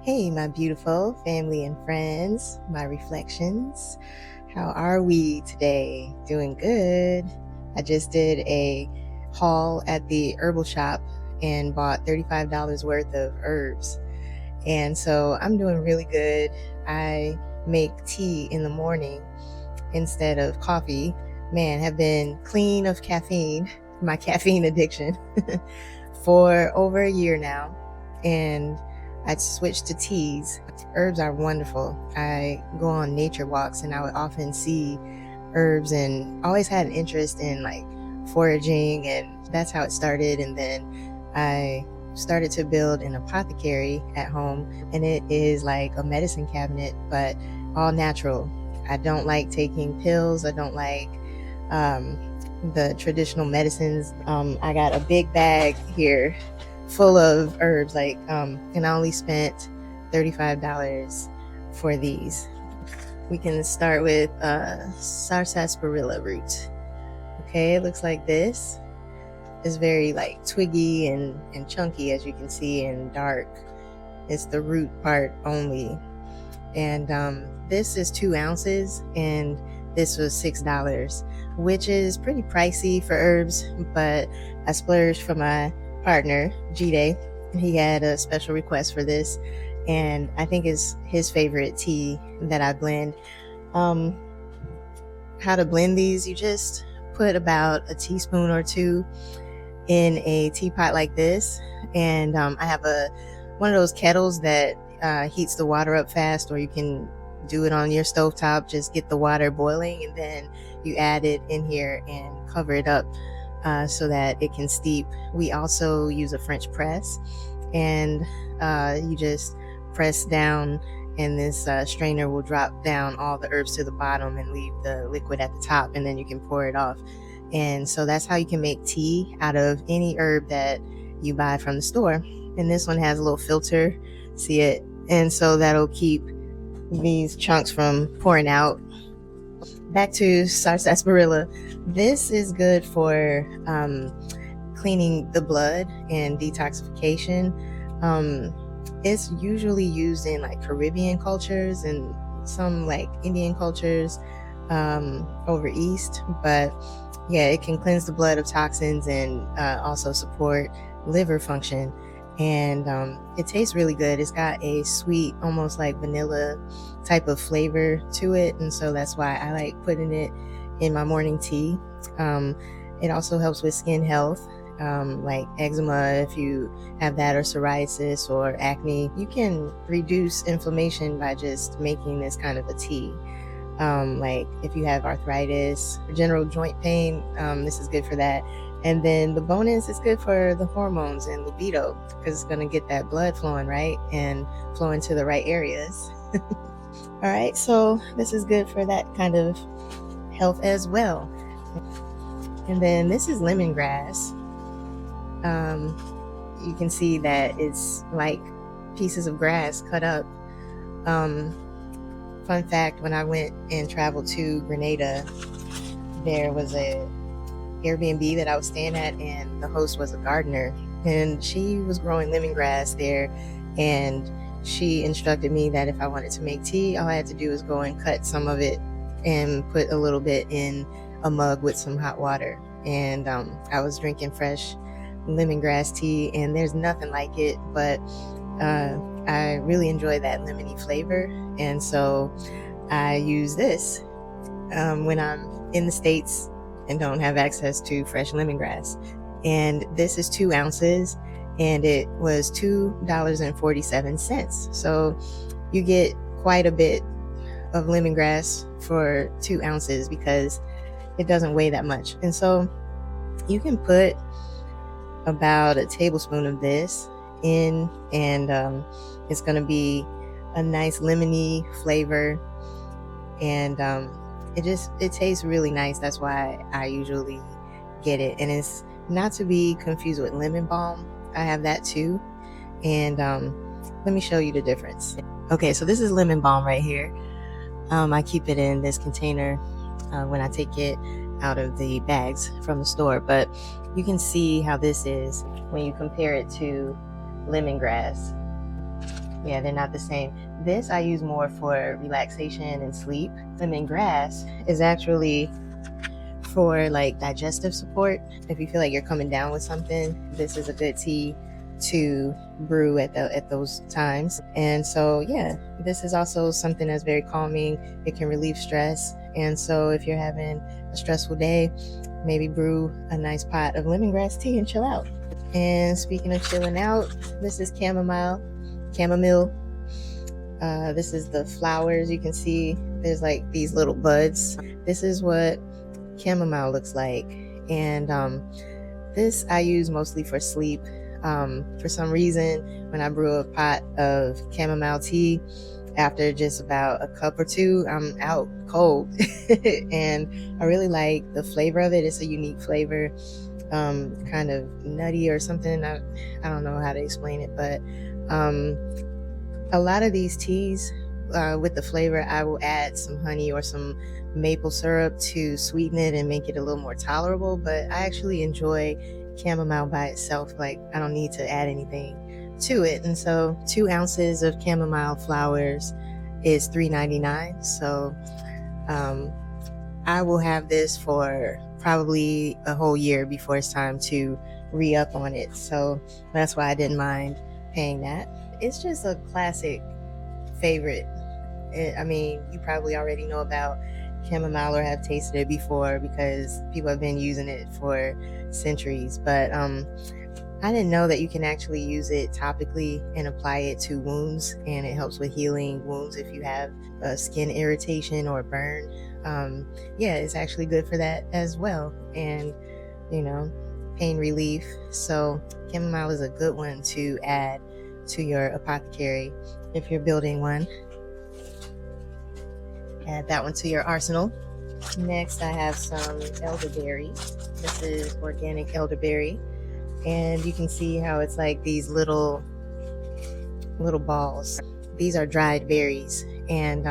Hey, my beautiful family and friends, my reflections. How are we today? Doing good. I just did a haul at the herbal shop and bought $35 worth of herbs. And so I'm doing really good. I make tea in the morning instead of coffee. Man, have been clean of caffeine, my caffeine addiction, for over a year now. And I switched to teas. Herbs are wonderful. I go on nature walks and I would often see herbs and always had an interest in like foraging, and that's how it started. And then I started to build an apothecary at home, and it is like a medicine cabinet, but all natural. I don't like taking pills. I don't like the traditional medicines. I got a big bag here full of herbs, and I only spent $35 for these. We can start with sarsaparilla root. Okay, it looks like this. It's very like twiggy and chunky, as you can see, and dark. It's the root part only. And this is 2 ounces, and this was $6, which is pretty pricey for herbs, but I splurged for my partner, G-Day. He had a special request for this, and I think it's his favorite tea that I blend. How to blend these: you just put about a teaspoon or 2 in a teapot like this, and I have one of those kettles that heats the water up fast, or you can do it on your stovetop. Just get the water boiling, and then you add it in here and cover it up so that it can steep. We also use a French press, and you just press down, and this strainer will drop down all the herbs to the bottom and leave the liquid at the top, and then you can pour it off. And so that's how you can make tea out of any herb that you buy from the store. And this one has a little filter, see it? And so that'll keep these chunks from pouring out. Back to sarsaparilla. This is good for cleaning the blood and detoxification. It's usually used in like Caribbean cultures and some like Indian cultures over east, but yeah, it can cleanse the blood of toxins and also support liver function. And it tastes really good. It's got a sweet, almost like vanilla type of flavor to it, and so that's why I like putting it in my morning tea. It also helps with skin health, like eczema, if you have that, or psoriasis or acne. You can reduce inflammation by just making this kind of a tea. Like if you have arthritis, general joint pain, this is good for that. And then the bonus is good for the hormones and libido, because it's going to get that blood flowing right and flowing to the right areas. All right, so this is good for that kind of health as well. And then this is lemongrass. You can see that it's like pieces of grass cut up. Fun fact, when I went and traveled to Grenada, there was a Airbnb that I was staying at, and the host was a gardener, and she was growing lemongrass there, and she instructed me that if I wanted to make tea, all I had to do was go and cut some of it and put a little bit in a mug with some hot water. And I was drinking fresh lemongrass tea, and there's nothing like it, but I really enjoy that lemony flavor, and so I use this when I'm in the States and don't have access to fresh lemongrass. And this is 2 ounces, and it was $2.47. So you get quite a bit of lemongrass for 2 ounces because it doesn't weigh that much. And so you can put about a tablespoon of this in, and it's going to be a nice lemony flavor, and it tastes really nice. That's why I usually get it. And it's not to be confused with lemon balm. I have that too, and let me show you the difference. Okay, so this is lemon balm right here. I keep it in this container when I take it out of the bags from the store, but you can see how this is when you compare it to lemongrass. Yeah, they're not the same. This I use more for relaxation and sleep. Lemongrass is actually for like digestive support. If you feel like you're coming down with something, this is a good tea to brew at those times. And so yeah, this is also something that's very calming. It can relieve stress. And so if you're having a stressful day, maybe brew a nice pot of lemongrass tea and chill out. And speaking of chilling out, this is chamomile. This is the flowers. You can see there's like these little buds. This is what chamomile looks like. And this I use mostly for sleep. For some reason, when I brew a pot of chamomile tea, after just about a cup or two, I'm out cold. And I really like the flavor of it. It's a unique flavor, kind of nutty or something. I don't know how to explain it, but a lot of these teas, with the flavor, I will add some honey or some maple syrup to sweeten it and make it a little more tolerable. But I actually enjoy chamomile by itself. Like, I don't need to add anything to it. And so 2 ounces of chamomile flowers is $3.99. So I will have this for probably a whole year before it's time to re-up on it. So that's why I didn't mind paying that. It's just a classic favorite. I mean, you probably already know about chamomile or have tasted it before because people have been using it for centuries. But I didn't know that you can actually use it topically and apply it to wounds, and it helps with healing wounds if you have a skin irritation or burn. Yeah, it's actually good for that as well, and pain relief. So chamomile is a good one to add to your apothecary if you're building one. Add that one to your arsenal. Next, I have some elderberry. This is organic elderberry, and you can see how it's like these little balls. These are dried berries, and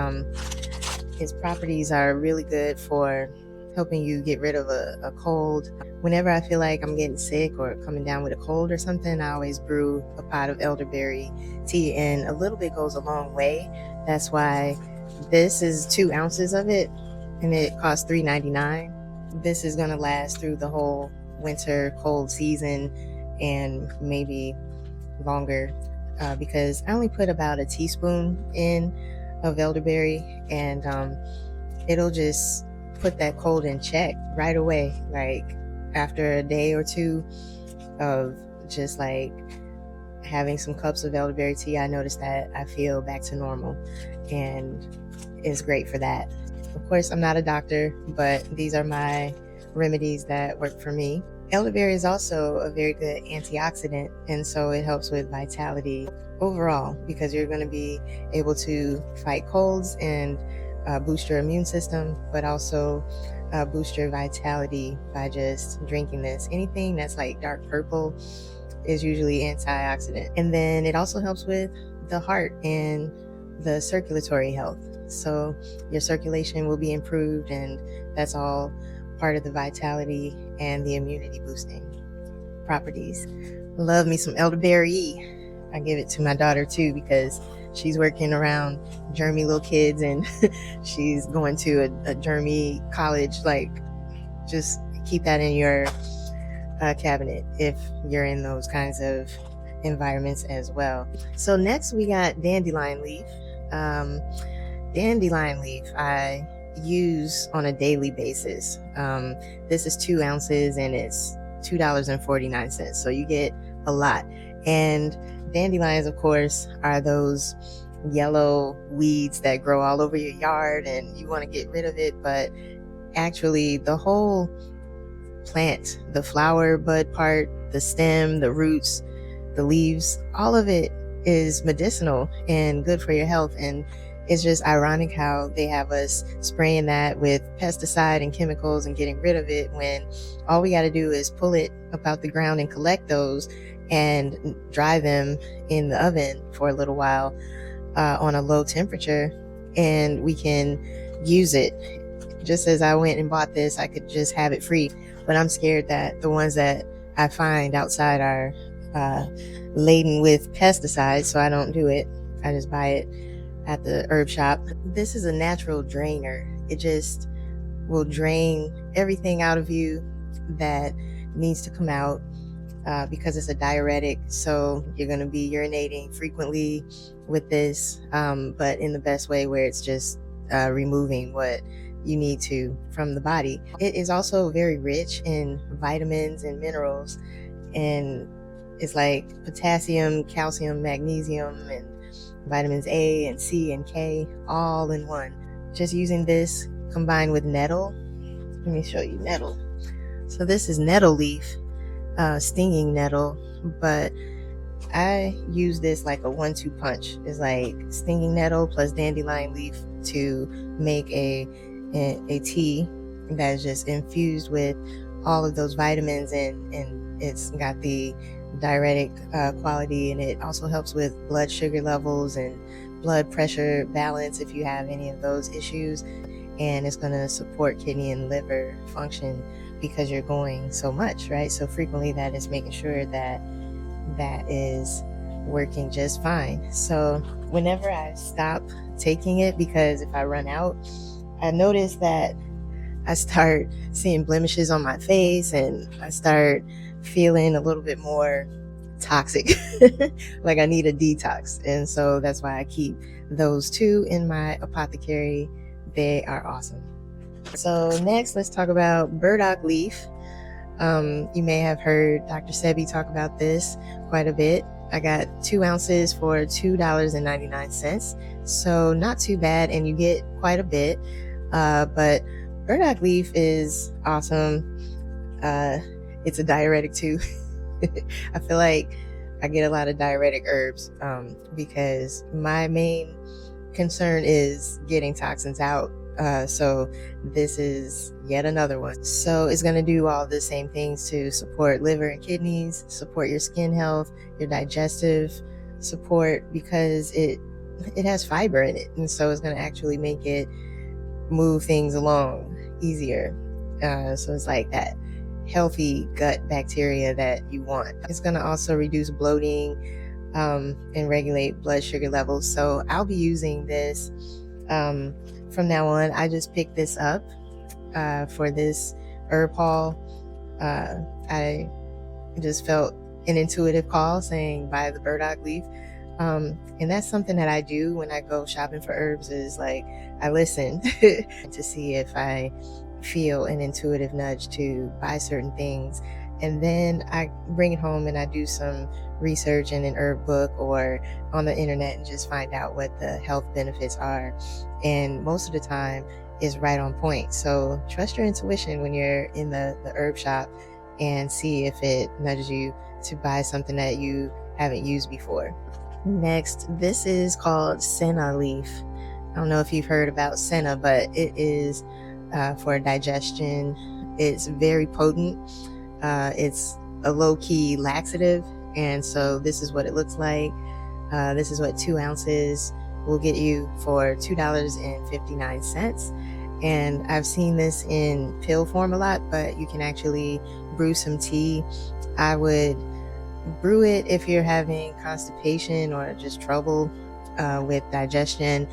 its properties are really good for helping you get rid of a cold. Whenever I feel like I'm getting sick or coming down with a cold or something, I always brew a pot of elderberry tea, and a little bit goes a long way. That's why this is 2 ounces of it, and it costs $3.99. This is going to last through the whole winter cold season and maybe longer, because I only put about a teaspoon in of elderberry, and it'll just put that cold in check right away. Like after a day or two of just like having some cups of elderberry tea, I noticed that I feel back to normal, and it's great for that. Of course, I'm not a doctor, but these are my remedies that work for me. Elderberry is also a very good antioxidant, and so it helps with vitality overall, because you're going to be able to fight colds and boost your immune system, but also boost your vitality by just drinking this. Anything that's like dark purple is usually antioxidant. And then it also helps with the heart and the circulatory health. So your circulation will be improved, and that's all part of the vitality and the immunity boosting properties. Love me some elderberry. I give it to my daughter too, because she's working around germy little kids, and she's going to a germy college. Like, just keep that in your cabinet if you're in those kinds of environments as well. So next we got dandelion leaf. Dandelion leaf I use on a daily basis. This is 2 ounces, and it's $2.49. So you get a lot. And dandelions, of course, are those yellow weeds that grow all over your yard, and you want to get rid of it. But actually, the whole plant, the flower, bud part, the stem, the roots, the leaves, all of it is medicinal and good for your health. And it's just ironic how they have us spraying that with pesticide and chemicals and getting rid of it, when all we got to do is pull it up out the ground and collect those and dry them in the oven for a little while on a low temperature, and we can use it. Just as I went and bought this, I could just have it free, but I'm scared that the ones that I find outside are laden with pesticides, so I don't do it. I just buy it at the herb shop. This is a natural drainer. It just will drain everything out of you that needs to come out, because it's a diuretic. So you're going to be urinating frequently with this, but in the best way, where it's just removing what you need to from the body. It is also very rich in vitamins and minerals, and it's like potassium, calcium, magnesium, and vitamins A and C and K all in one. Just using this combined with nettle. Let me show you nettle. So this is nettle leaf, stinging nettle, but I use this like a 1-2 punch. It's like stinging nettle plus dandelion leaf to make a tea that is just infused with all of those vitamins, and it's got the diuretic quality, and it also helps with blood sugar levels and blood pressure balance if you have any of those issues, and it's going to support kidney and liver function because you're going so much, right? So frequently, that is making sure that that is working just fine. So whenever I stop taking it, because if I run out, I notice that I start seeing blemishes on my face, and I start feeling a little bit more toxic, like I need a detox. And so that's why I keep those two in my apothecary. They are awesome. So next, let's talk about burdock leaf. You may have heard Dr. Sebi talk about this quite a bit. I got 2 ounces for $2.99. So not too bad, and you get quite a bit. But burdock leaf is awesome. It's a diuretic too. I feel like I get a lot of diuretic herbs because my main concern is getting toxins out. So this is yet another one. So it's going to do all the same things to support liver and kidneys, support your skin health, your digestive support, because it has fiber in it. And so it's going to actually make it move things along easier. So it's like that healthy gut bacteria that you want. It's going to also reduce bloating and regulate blood sugar levels. So I'll be using this from now on. I just picked this up for this herb haul. I just felt an intuitive call saying buy the burdock leaf. And that's something that I do when I go shopping for herbs, is like I listen to see if I feel an intuitive nudge to buy certain things, and then I bring it home and I do some research in an herb book or on the internet and just find out what the health benefits are, and most of the time is right on point. So trust your intuition when you're in the herb shop and see if it nudges you to buy something that you haven't used before. Next, this is called senna leaf. I don't know if you've heard about senna, but it is for digestion. It's very potent. It's a low-key laxative, and so this is what it looks like. This is what 2 ounces will get you for $2.59. And I've seen this in pill form a lot, but you can actually brew some tea. I would brew it if you're having constipation or just trouble with digestion,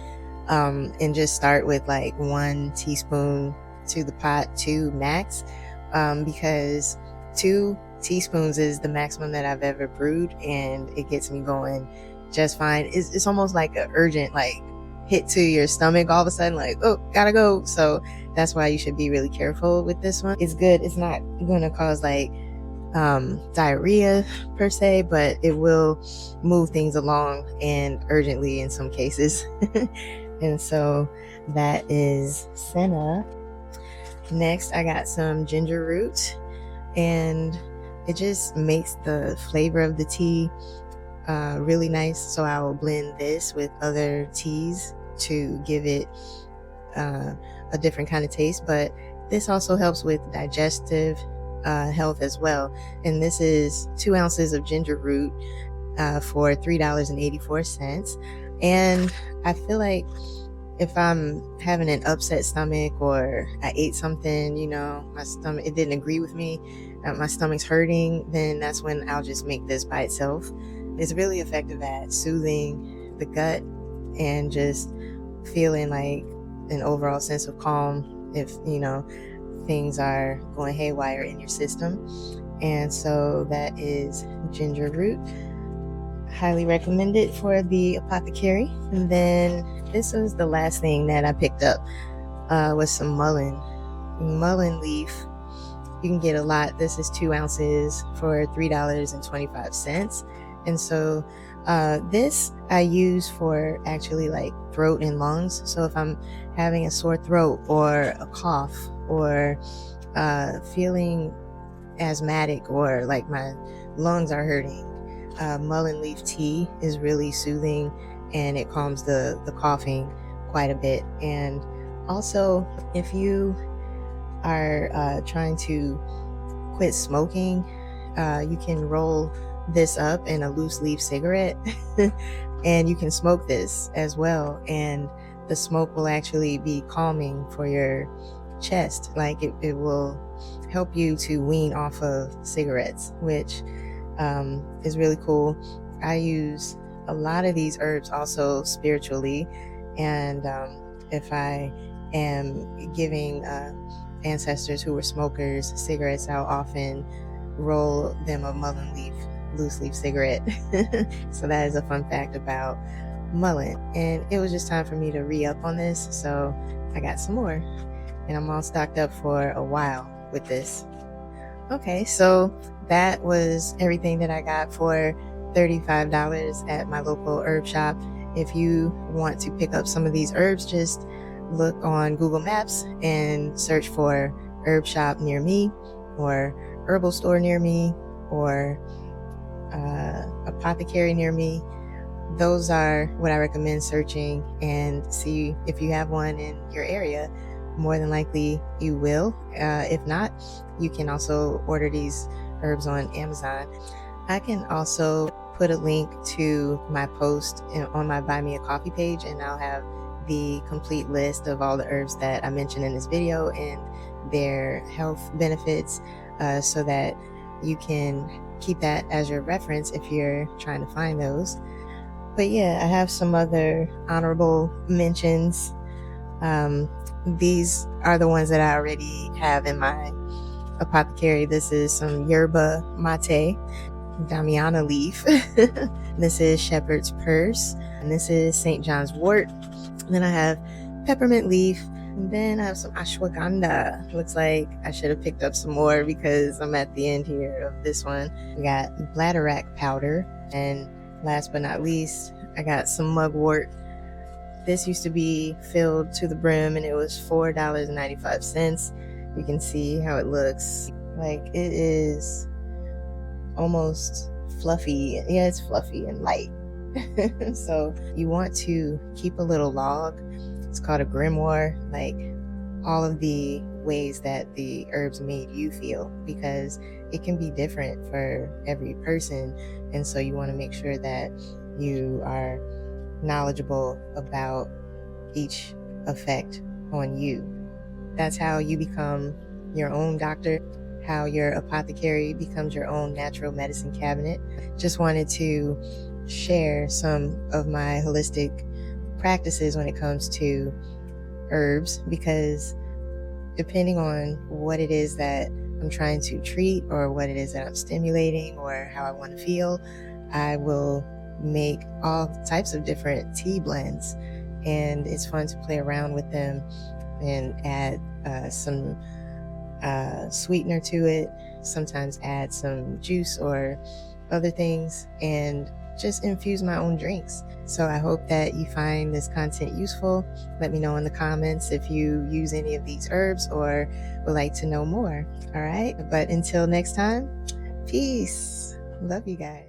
and just start with like 1 teaspoon to the pot, 2 max, because 2 teaspoons is the maximum that I've ever brewed, and it gets me going just fine. It's almost like an urgent hit to your stomach all of a sudden, like, oh, gotta go. So that's why you should be really careful with this one. It's good. It's not going to cause diarrhea per se, but it will move things along, and urgently in some cases. And so that is senna. Next, I got some ginger root, and it just makes the flavor of the tea really nice. So I will blend this with other teas to give it a different kind of taste, but this also helps with digestive health as well. And this is 2 ounces of ginger root for $3.84. And I feel like if I'm having an upset stomach, or I ate something, my stomach, it didn't agree with me, my stomach's hurting, then that's when I'll just make this by itself. It's really effective at soothing the gut and just feeling like an overall sense of calm if, things are going haywire in your system. And so that is ginger root. Highly recommended for the Apothecary. And then this was the last thing that I picked up, was some mullein leaf. You can get a lot. This is 2 ounces for $3.25. And so this I use for actually like throat and lungs. So if I'm having a sore throat or a cough or feeling asthmatic or like my lungs are hurting, mullein leaf tea is really soothing and it calms the coughing quite a bit. And also, if you are trying to quit smoking, you can roll this up in a loose leaf cigarette and you can smoke this as well, and the smoke will actually be calming for your chest. Like it will help you to wean off of cigarettes, which is really cool. I use a lot of these herbs also spiritually, and if I am giving ancestors who were smokers cigarettes, I'll often roll them a mullein leaf loose leaf cigarette. So that is a fun fact about mullein. And it was just time for me to re-up on this, so I got some more, and I'm all stocked up for a while with this. Okay, so that was everything that I got for $35 at my local herb shop. If you want to pick up some of these herbs, just look on Google Maps and search for herb shop near me, or herbal store near me, or apothecary near me. Those are what I recommend searching, and see if you have one in your area. More than likely you will. If not, you can also order these herbs on Amazon. I can also put a link to my post on my Buy Me a Coffee page, and I'll have the complete list of all the herbs that I mentioned in this video and their health benefits, so that you can keep that as your reference if you're trying to find those. But yeah, I have some other honorable mentions. These are the ones that I already have in my apothecary. This is some yerba mate, Damiana leaf. This is shepherd's purse, and this is St. John's wort. And then I have peppermint leaf, and then I have some ashwagandha. Looks like I should have picked up some more because I'm at the end here of this one. We got bladderwrack powder, and last but not least, I got some mugwort. This used to be filled to the brim, and it was $4.95. You can see how it looks. Like, it is almost fluffy. Yeah, it's fluffy and light. So you want to keep a little log. It's called a grimoire, like all of the ways that the herbs made you feel, because it can be different for every person. And so you want to make sure that you are knowledgeable about each effect on you. That's how you become your own doctor, how your apothecary becomes your own natural medicine cabinet. Just wanted to share some of my holistic practices when it comes to herbs, because depending on what it is that I'm trying to treat, or what it is that I'm stimulating, or how I want to feel, I will make all types of different tea blends, and it's fun to play around with them and add some sweetener to it, sometimes add some juice or other things, and just infuse my own drinks. So I hope that you find this content useful. Let me know in the comments if you use any of these herbs or would like to know more. All right, but until next time, peace. Love you guys.